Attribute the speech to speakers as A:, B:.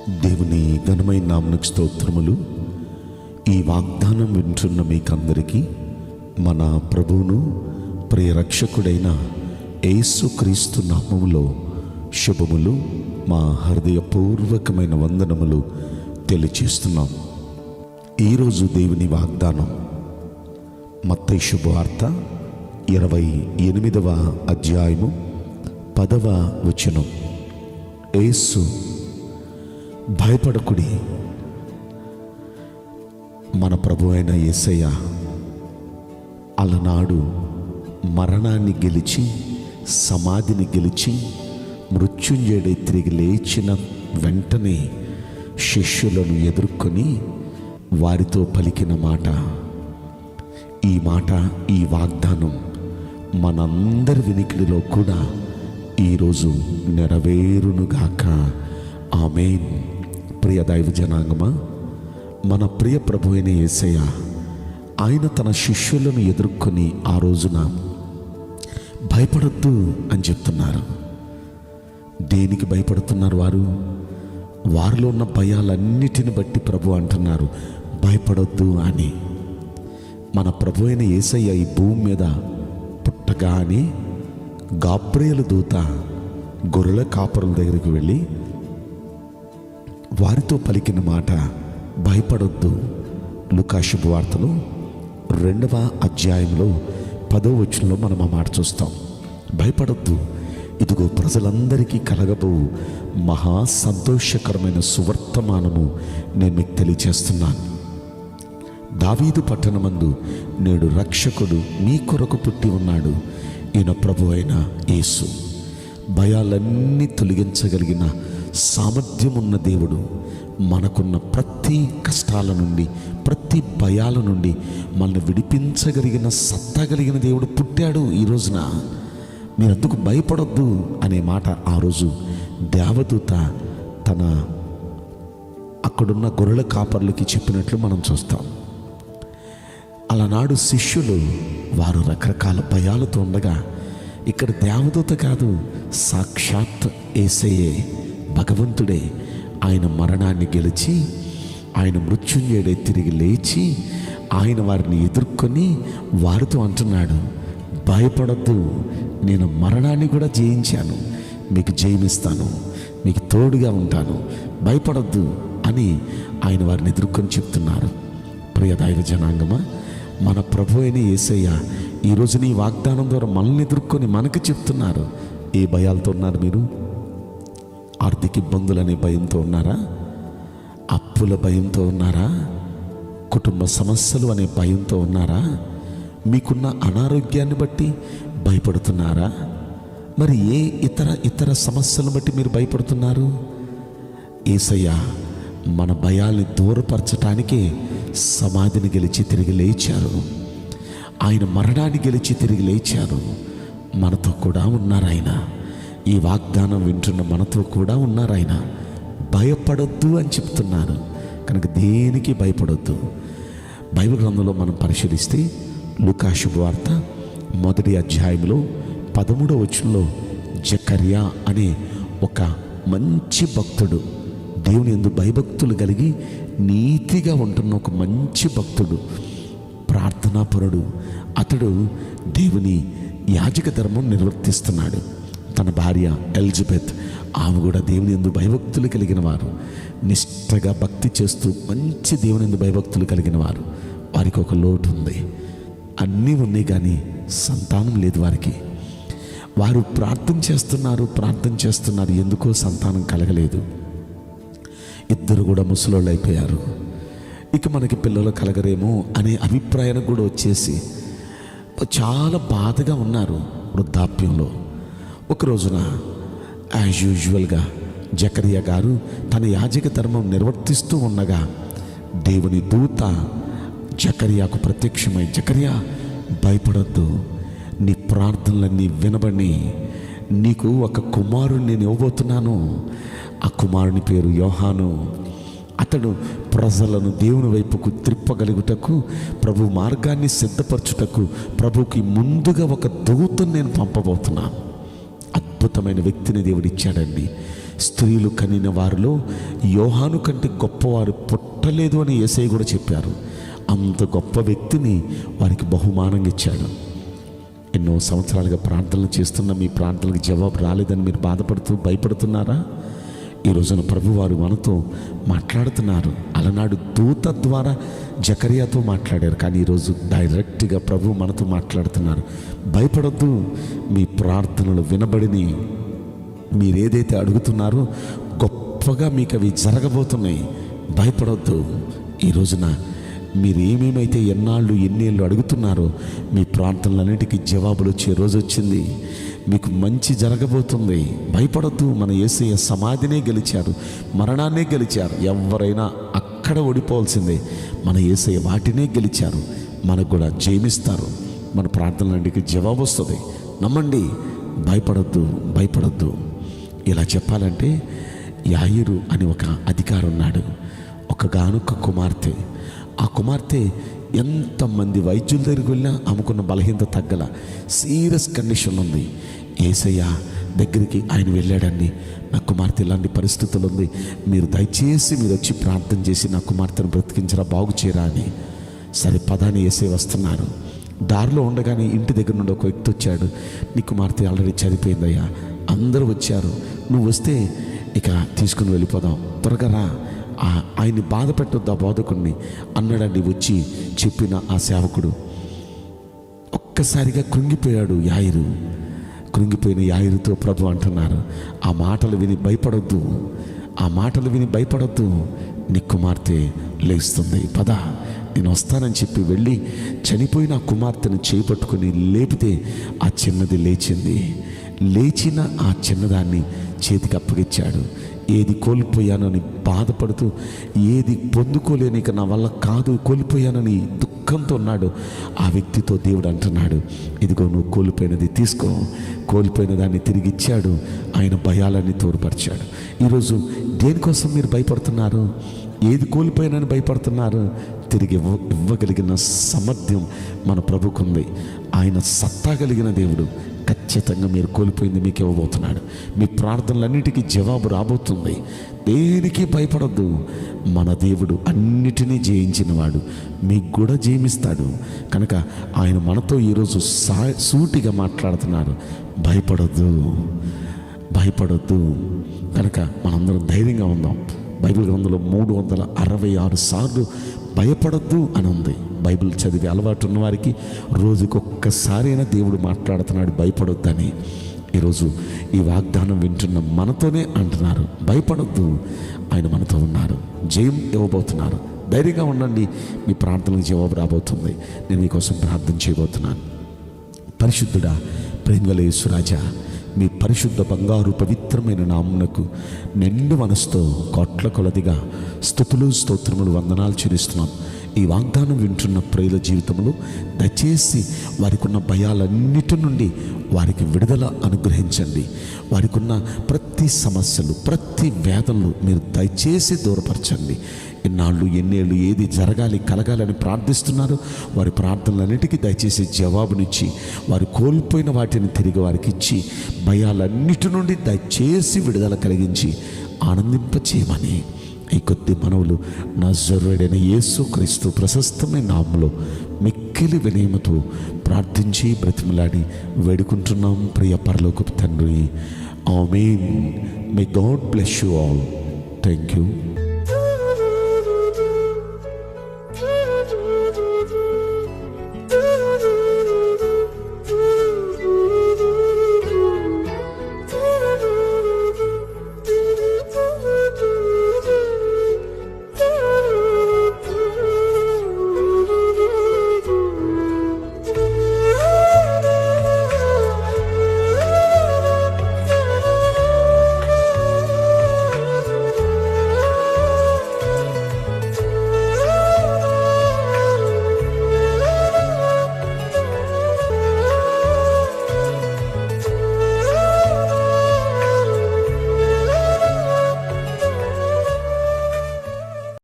A: దేవుని ఘనమైన నామమునకు స్తోత్రములు. ఈ వాగ్దానం వింటున్న మీకందరికీ మన ప్రభువును ప్రియ రక్షకుడైన యేసుక్రీస్తు నామములో శుభములు, మా హృదయపూర్వకమైన వందనములు తెలియచేస్తున్నాం. ఈరోజు దేవుని వాగ్దానం మత్తయి శుభవార్త 28వ అధ్యాయము 10వ వచనం. యేసు, భయపడకుడి. మన ప్రభు అయిన యేసయ్య అలనాడు మరణాన్ని గెలిచి, సమాధిని గెలిచి, మృత్యుంజయుడై తిరిగి లేచిన వెంటనే శిష్యులను ఎదుర్కొని వారితో పలికిన మాట, ఈ మాట, ఈ వాగ్దానం మనందరి వినికిడిలో కూడా ఈరోజు నెరవేరునుగాక. ఆమేన్. ప్రియ దైవ జనాంగమా, మన ప్రియ ప్రభు అయిన యేసయ్య ఆయన తన శిష్యులను ఎదుర్కొని ఆ రోజున భయపడొద్దు అని చెప్తున్నారు. దేనికి భయపడుతున్నారు వారు? వారిలో ఉన్న భయాలన్నిటిని బట్టి ప్రభు అంటున్నారు భయపడొద్దు అని. మన ప్రభు అయిన యేసయ్య ఈ భూమి మీద పుట్టగానే గాబ్రియేలు దూత గొర్రెల కాపరుల దగ్గరికి వెళ్ళి వారితో పలికిన మాట భయపడొద్దు. లూకా శుభవార్తలో 2వ అధ్యాయంలో 10వ వచనంలో మనం ఆ మాట చూస్తాం. భయపడొద్దు, ఇదిగో ప్రజలందరికీ కలగబో మహా సంతోషకరమైన సువర్తమానము నేను మీకు తెలియచేస్తున్నాను. దావీదు పట్టణమందు నేడు రక్షకుడు మీ కొరకు పుట్టి ఉన్నాడు. ఈయన ప్రభు అయిన యేసు. భయాలన్నీ తొలగించగలిగిన సామర్థ్యం ఉన్న దేవుడు మనకున్న ప్రతి కష్టాల నుండి, ప్రతి భయాల నుండి మనల్ని విడిపించగలిగిన సత్తా కలిగిన దేవుడు పుట్టాడు ఈ రోజున. మీరెందుకు భయపడొద్దు అనే మాట ఆ రోజు దేవదూత తన అక్కడున్న గొర్రెల కాపర్లకి చెప్పినట్లు మనం చూస్తాం. అలనాడు శిష్యులు వారు రకరకాల భయాలతో ఉండగా, ఇక్కడ దేవదూత కాదు, సాక్షాత్ యేసయ్యే, భగవంతుడే. ఆయన మరణాన్ని గెలిచి, ఆయన మృత్యుంజయుడై తిరిగి లేచి, ఆయన వారిని ఎదుర్కొని వారితో అంటున్నాడు భయపడొద్దు, నేను మరణాన్ని కూడా జయించాను, మీకు జయమిస్తాను, మీకు తోడుగా ఉంటాను, భయపడొద్దు అని ఆయన వారిని ఎదుర్కొని చెప్తున్నారు. ప్రియ దైవ జనాంగమా, మన ప్రభు అయిన యేసయ్య ఈరోజు నీ వాగ్దానం ద్వారా మనల్ని ఎదుర్కొని మనకు చెప్తున్నారు. ఏ భయాలతో ఉన్నారు మీరు? ఆర్థిక ఇబ్బందులు అనే భయంతో ఉన్నారా? అప్పుల భయంతో ఉన్నారా? కుటుంబ సమస్యలు అనే భయంతో ఉన్నారా? మీకున్న అనారోగ్యాన్ని బట్టి భయపడుతున్నారా? మరి ఏ ఇతర సమస్యలను బట్టి మీరు భయపడుతున్నారు? యేసయ్య మన భయాల్ని దూరపరచటానికే సమాధిని గెలిచి తిరిగి లేచారు. ఆయన మరణాన్ని గెలిచి తిరిగి లేచారు. మనతో కూడా ఉన్నారు ఆయన. ఈ వాగ్దానం వింటున్న మనతో కూడా ఉన్నారు ఆయన. భయపడొద్దు అని చెప్తున్నారు కనుక దేనికి భయపడొద్దు. బైబిల్ గ్రంథంలో మనం పరిశీలిస్తే లూకా శుభవార్త 1వ అధ్యాయంలో 13వ వచనంలో జకర్యా అనే ఒక మంచి భక్తుడు, దేవుని యందు భయభక్తులు కలిగి నీతిగా ఉంటున్న ఒక మంచి భక్తుడు, ప్రార్థనాపరుడు, అతడు దేవుని యాజక ధర్మం నిర్వర్తిస్తున్నాడు. తన భార్య ఎలిజబెత్, ఆమె కూడా దేవుని యందు భయభక్తులు కలిగిన వారు, నిష్ఠగా భక్తి చేస్తూ మంచి దేవుని యందు భయభక్తులు కలిగిన వారు. వారికి ఒక లోటు ఉంది, అన్నీ ఉన్నాయి కానీ సంతానం లేదు వారికి. వారు ప్రార్థన చేస్తున్నారు, ఎందుకో సంతానం కలగలేదు. ఇద్దరు కూడా ముసలోళ్ళు అయిపోయారు. ఇక మనకి పిల్లలు కలగరేమో అనే అభిప్రాయానికి కూడా వచ్చేసి చాలా బాధగా ఉన్నారు వృద్ధాప్యంలో. ఒక రోజున యాజ్ యూజువల్గా జకరియా గారు తన యాజక ధర్మం నిర్వర్తిస్తూ ఉండగా దేవుని దూత జకరియాకు ప్రత్యక్షమై, జకరియా భయపడొద్దు, నీ ప్రార్థనలన్నీ వినబడి నీకు ఒక కుమారుని నేను ఇవ్వబోతున్నాను. ఆ కుమారుని పేరు యోహాను. అతడు ప్రజలను దేవుని వైపుకు త్రిప్పగలుగుటకు, ప్రభు మార్గాన్ని సిద్ధపరచుటకు ప్రభుకి ముందుగా ఒక దూతను నేను పంపబోతున్నాను. అద్భుతమైన వ్యక్తిని దేవుడు ఇచ్చాడండి. స్త్రీలు కనిన వారిలో యోహాను కంటే గొప్పవారు పుట్టలేదు అని యేసయ్య కూడా చెప్పారు. అంత గొప్ప వ్యక్తిని వారికి బహుమానంగా ఇచ్చాడు. ఎన్నో సంవత్సరాలుగా ప్రార్థనలు చేస్తున్న మీ ప్రార్థనలకు జవాబు రాలేదని మీరు బాధపడుతూ భయపడుతున్నారా? ఈ రోజున ప్రభువారు మనతో మాట్లాడుతున్నారు. అలనాడు దూత ద్వారా జకర్యాతో మాట్లాడారు, కానీ ఈరోజు డైరెక్ట్గా ప్రభు మనతో మాట్లాడుతున్నారు. భయపడొద్దు, మీ ప్రార్థనలు వినబడిని. మీరేదైతే అడుగుతున్నారో గొప్పగా మీకు అవి జరగబోతున్నాయి. భయపడొద్దు. ఈ రోజున మీరు ఏమేమైతే ఎన్నేళ్ళు అడుగుతున్నారో మీ ప్రార్థనలన్నిటికీ జవాబులు వచ్చే రోజు వచ్చింది. మీకు మంచి జరగబోతుంది. భయపడొద్దు. మన యేసయ్య సమాధినే గెలిచారు, మరణాన్నే గెలిచారు. ఎవరైనా అక్కడ ఓడిపోవాల్సిందే. మన యేసయ్య వాటినే గెలిచారు. మనకు కూడా జయమిస్తారు. మన ప్రార్థనలన్నిటికీ జవాబు వస్తుంది. నమ్మండి. భయపడొద్దు. ఇలా చెప్పాలంటే యాయిరు అని ఒక అధికారి ఉన్నాడు. ఒకగానొక్క కుమార్తె. ఆ కుమార్తె ఎంతమంది వైద్యుల దగ్గరికి వెళ్ళినా ఆమెకున్న బలహీనత తగ్గల, సీరియస్ కండిషన్ ఉంది. యేసయ్య దగ్గరికి ఆయన వెళ్ళాడండి. నా కుమార్తె ఇలాంటి పరిస్థితులు ఉంది, మీరు దయచేసి మీరు వచ్చి ప్రార్థన చేసి నా కుమార్తెను బ్రతికించరా, బాగు చేయరా అని. సరే పదాన్ని యేసయ్య వస్తున్నారు. దారిలో ఉండగానే ఇంటి దగ్గర నుండి ఒక వ్యక్తి వచ్చాడు. నీ కుమార్తె ఆల్రెడీ చనిపోయిందయ్యా, అందరూ వచ్చారు, నువ్వు వస్తే ఇక తీసుకుని వెళ్ళిపోదాం, త్వరగా రా, ఆయన్ని బాధ పెట్టొద్దు ఆ బోధకుడిని అన్నాడండి. వచ్చి చెప్పిన ఆ సేవకుడు ఒక్కసారిగా కృంగిపోయాడు. కృంగిపోయిన యాయిరుతో ప్రభు అంటున్నారు, ఆ మాటలు విని భయపడొద్దు, నీ కుమార్తె లేస్తుంది, పద నేను వస్తానని చెప్పి వెళ్ళి చనిపోయిన ఆ కుమార్తెను చేపట్టుకుని లేపితే ఆ చిన్నది లేచిన ఆ చిన్నదాన్ని చేతికి అప్పగిచ్చాడు. ఏది కోల్పోయానని బాధపడుతూ, ఏది పొందుకోలేని నా వల్ల కాదు, కోల్పోయానని దుఃఖంతో ఉన్నాడు. ఆ వ్యక్తితో దేవుడు అంటున్నాడు, ఇదిగో నువ్వు కోల్పోయినది తీసుకో. కోల్పోయిన దాన్ని తిరిగి ఇచ్చాడు. ఆయన భయాలన్నీ తోడుపరిచాడు. ఈరోజు దేనికోసం మీరు భయపడుతున్నారు? ఏది కోల్పోయినని భయపడుతున్నారు? తిరిగి ఇవ్వగలిగిన సామర్థ్యం మన ప్రభుకుంది. ఆయన సత్తా కలిగిన దేవుడు. ఖచ్చితంగా మీరు కోల్పోయింది మీకు ఇవ్వబోతున్నాడు. మీ ప్రార్థనలన్నిటికీ జవాబు రాబోతుంది. దేనికి భయపడొద్దు. మన దేవుడు అన్నిటినీ జయించినవాడు, మీకు కూడా జయమిస్తాడు. కనుక ఆయన మనతో ఈరోజు సూటిగా మాట్లాడుతున్నారు. భయపడొద్దు. కనుక మనందరం ధైర్యంగా ఉందాం. బైబిల్ గ్రంథంలో 366 సార్లు భయపడొద్దు అని ఉంది. బైబిల్ చదివే అలవాటు ఉన్న వారికి రోజుకొక్కసారైనా దేవుడు మాట్లాడుతున్నాడు భయపడొద్దని. ఈరోజు ఈ వాగ్దానం వింటున్న మనతోనే అంటున్నారు, భయపడొద్దు, ఆయన మనతో ఉన్నారు, జయం ఇవ్వబోతున్నారు. ధైర్యంగా ఉండండి. మీ ప్రార్థనలకు జవాబు రాబోతుంది. నేను మీకోసం ప్రార్థన చేయబోతున్నాను. పరిశుద్ధుడా, ప్రేమగల యేసురాజా, మీ పరిశుద్ధ బంగారు పవిత్రమైన నామమునకు నిండు మనసుతో కోట్ల కొలదిగా స్తుతులు స్తోత్రములు వందనాలు చెల్లిస్తున్నాం. ఈ వాగ్దానం వింటున్న ప్రియుల జీవితంలో దయచేసి వారికి ఉన్న భయాలన్నిటి నుండి వారికి విడుదల అనుగ్రహించండి. వారికి ఉన్న ప్రతి సమస్యలు, ప్రతి వేదనలు మీరు దయచేసి దూరపరచండి. ఎన్నేళ్ళు ఏది జరగాలి, కలగాలని ప్రార్థిస్తున్నారు, వారి ప్రార్థనలన్నిటికీ దయచేసి జవాబునిచ్చి వారు కోల్పోయిన వాటిని తిరిగి వారికి ఇచ్చి భయాలన్నిటి నుండి దయచేసి విడుదల కలిగించి ఆనందింపచేయమని ఈ కొద్ది మనవులు నజరేయుడైన యేసుక్రీస్తు ప్రశస్తమైన నామములో మిక్కిలి వినయముతో ప్రార్థించి బ్రతిమలాడి వేడుకుంటున్నాం ప్రియ పరలోకపు తండ్రి. ఆమేన్. May God bless you all. Thank you.